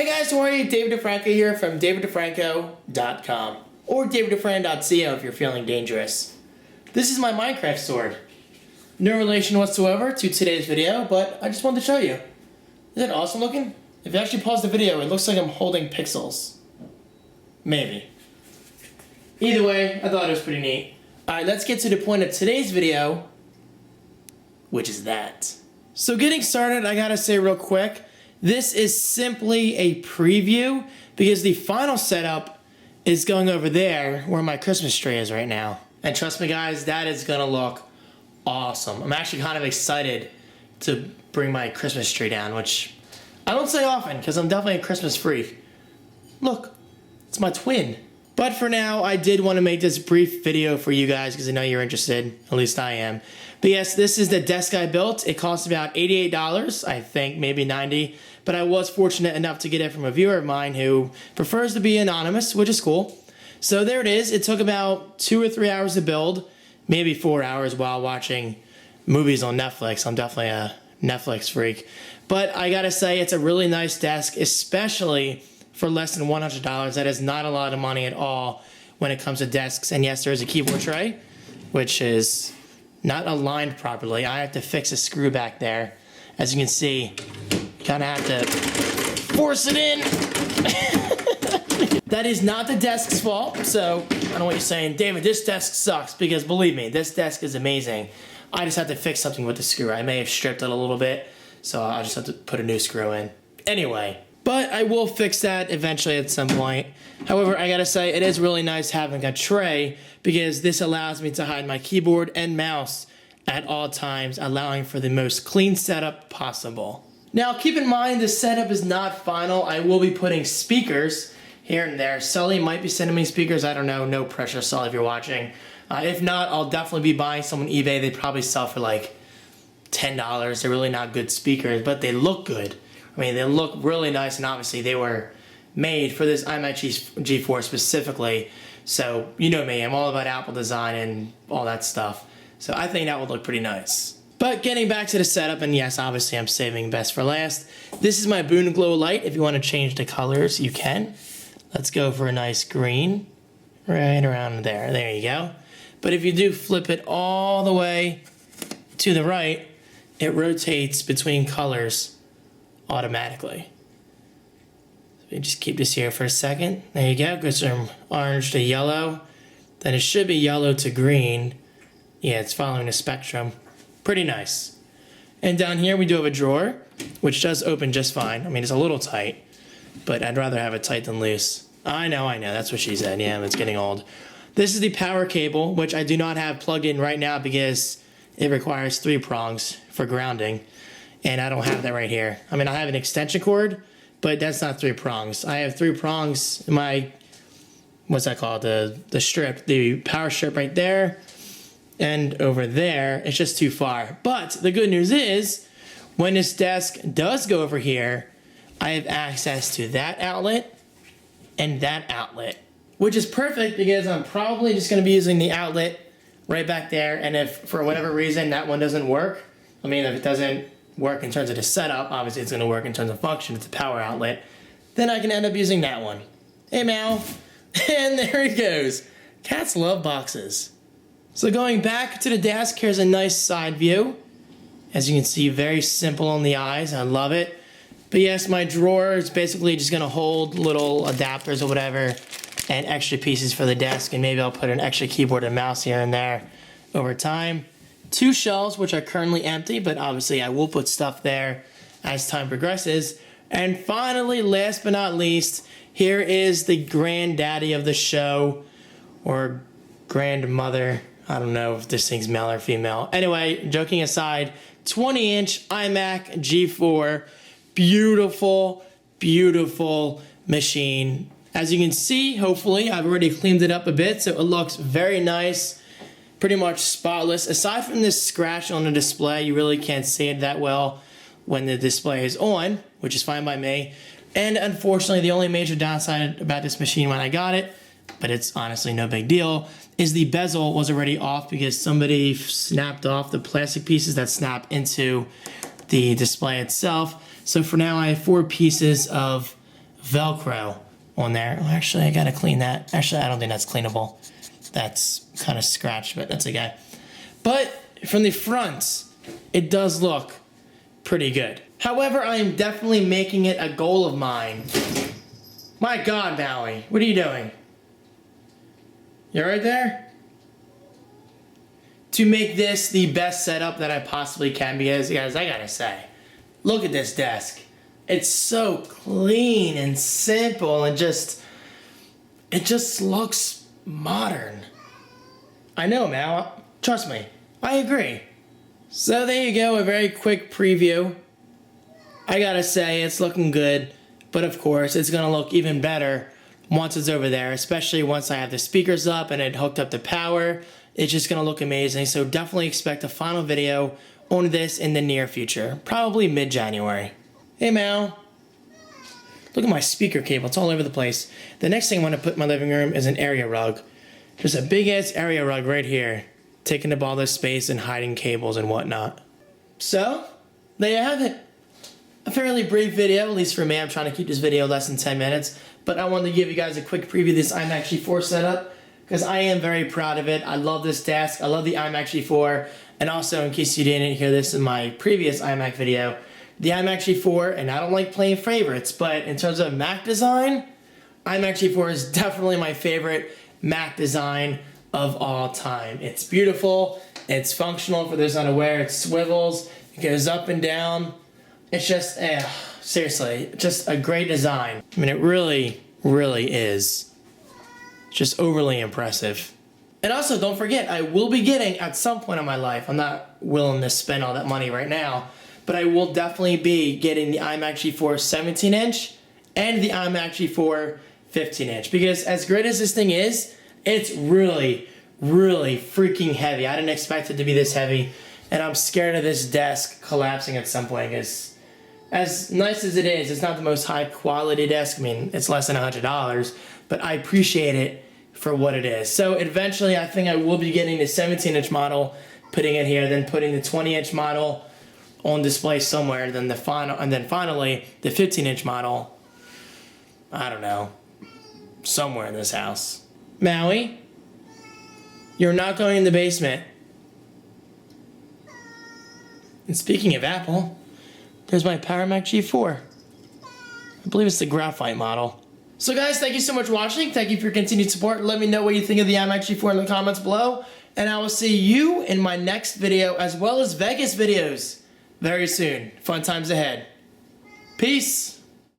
Hey guys, how are you? David DeFranco here from daviddefranco.com or daviddefran.co if you're feeling dangerous. This is my Minecraft sword. No relation whatsoever to today's video, but I just wanted to show you. Isn't it awesome looking? If you actually pause the video, it looks like I'm holding pixels. Maybe. Either way, I thought it was pretty neat. Alright, let's get to the point of today's video, which is that. So getting started, I gotta say real quick, this is simply a preview because the final setup is going over there where my Christmas tree is right now. And trust me guys, that is gonna look awesome. I'm actually kind of excited to bring my Christmas tree down, which I don't say often because I'm definitely a Christmas freak. Look, it's my twin. But for now, I did want to make this brief video for you guys because I know you're interested, at least I am. But yes, this is the desk I built. It cost about $88, I think, maybe $90. But I was fortunate enough to get it from a viewer of mine who prefers to be anonymous, which is cool. So there it is. It took about 2 or 3 hours to build, maybe 4 hours while watching movies on Netflix. I'm definitely a Netflix freak. But I gotta say, it's a really nice desk, especially for less than $100. That is not a lot of money at all when it comes to desks. And yes, there is a keyboard tray, which is not aligned properly. I have to fix a screw back there. As you can see, kind of have to force it in. That is not the desk's fault, so I don't know what you're saying. David, this desk sucks, because believe me, this desk is amazing. I just have to fix something with the screw. I may have stripped it a little bit, so I'll just have to put a new screw in. Anyway, but I will fix that eventually at some point. However, I gotta say, it is really nice having a tray because this allows me to hide my keyboard and mouse at all times, allowing for the most clean setup possible. Now, keep in mind, the setup is not final. I will be putting speakers here and there. Sully might be sending me speakers. I don't know. No pressure, Sully, if you're watching. If not, I'll definitely be buying some on eBay. They probably sell for like $10. They're really not good speakers, but they look good. I mean, they look really nice, and obviously they were made for this iMac G4 specifically. So, you know me, I'm all about Apple design and all that stuff. So I think that would look pretty nice. But getting back to the setup, and yes, obviously I'm saving best for last. This is my Boon Glow light. If you want to change the colors, you can. Let's go for a nice green. Right around there. There you go. But if you do flip it all the way to the right, it rotates between colors automatically. So we just keep this here for a second. There you go. Goes from orange to yellow. Then it should be yellow to green. Yeah, it's following the spectrum. Pretty nice. And down here we do have a drawer, which does open just fine. I mean, it's a little tight, but I'd rather have it tight than loose. I know, that's what she said. Yeah, it's getting old. This is the power cable, which I do not have plugged in right now because it requires 3 prongs for grounding, and I don't have that right here. I mean, I have an extension cord, but that's not 3 prongs. I have 3 prongs in my, what's that called? The strip, the power strip right there. And over there, it's just too far. But the good news is, when this desk does go over here, I have access to that outlet and that outlet, which is perfect because I'm probably just going to be using the outlet right back there. And if for whatever reason that one doesn't work, I mean, if it doesn't work in terms of the setup, obviously it's going to work in terms of function, it's a power outlet, then I can end up using that one. Hey, Mal. And there it goes. Cats love boxes. So going back to the desk, here's a nice side view. As you can see, very simple on the eyes. I love it. But yes, my drawer is basically just going to hold little adapters or whatever and extra pieces for the desk. And maybe I'll put an extra keyboard and mouse here and there over time. 2 shelves, which are currently empty, but obviously I will put stuff there as time progresses. And finally, last but not least, here is the granddaddy of the show, or grandmother. I don't know if this thing's male or female. Anyway, joking aside, 20-inch iMac G4. Beautiful, beautiful machine. As you can see, hopefully, I've already cleaned it up a bit, so it looks very nice. Pretty much spotless. Aside from this scratch on the display, you really can't see it that well when the display is on, which is fine by me. And unfortunately, the only major downside about this machine when I got it, but it's honestly no big deal, is the bezel was already off because somebody snapped off the plastic pieces that snap into the display itself. So for now I have 4 pieces of Velcro on there. Oh, actually, I gotta clean that. Actually, I don't think that's cleanable. That's kind of scratched, but that's okay. But from the front, it does look pretty good. However, I am definitely making it a goal of mine. My God, Maui, what are you doing? You right there? To make this the best setup that I possibly can, because guys, I gotta say, look at this desk. It's so clean and simple and it just looks modern. I know, Mal, trust me, I agree. So there you go, a very quick preview. I gotta say, it's looking good, but of course, it's gonna look even better once it's over there, especially once I have the speakers up and it hooked up to power. It's just gonna look amazing, so definitely expect a final video on this in the near future, probably mid-January. Hey Mal, look at my speaker cable, it's all over the place. The next thing I want to put in my living room is an area rug. There's a big ass area rug right here, taking up all this space and hiding cables and whatnot. So, there you have it. A fairly brief video, at least for me. I'm trying to keep this video less than 10 minutes, but I wanted to give you guys a quick preview of this iMac G4 setup, because I am very proud of it. I love this desk, I love the iMac G4, and also, in case you didn't hear this in my previous iMac video, the iMac G4, and I don't like playing favorites, but in terms of Mac design, iMac G4 is definitely my favorite Mac design of all time. It's beautiful, it's functional for those unaware, it swivels, it goes up and down. It's just, seriously, just a great design. I mean, it really, really is just overly impressive. And also, don't forget, I will be getting, at some point in my life, I'm not willing to spend all that money right now, but I will definitely be getting the iMac G4 17-inch and the iMac G4 15-inch. Because as great as this thing is, it's really, really freaking heavy. I didn't expect it to be this heavy, and I'm scared of this desk collapsing at some point. Because as nice as it is, it's not the most high quality desk. I mean, it's less than $100, but I appreciate it for what it is. So eventually, I think I will be getting the 17-inch model, putting it here, then putting the 20-inch model on display somewhere, then finally the 15-inch model, I don't know, somewhere in this house. Maui, you're not going in the basement. And speaking of Apple, there's my Power Mac G4. I believe it's the graphite model. So guys, thank you so much for watching. Thank you for your continued support. Let me know what you think of the iMac G4 in the comments below. And I will see you in my next video, as well as Vegas videos very soon. Fun times ahead. Peace.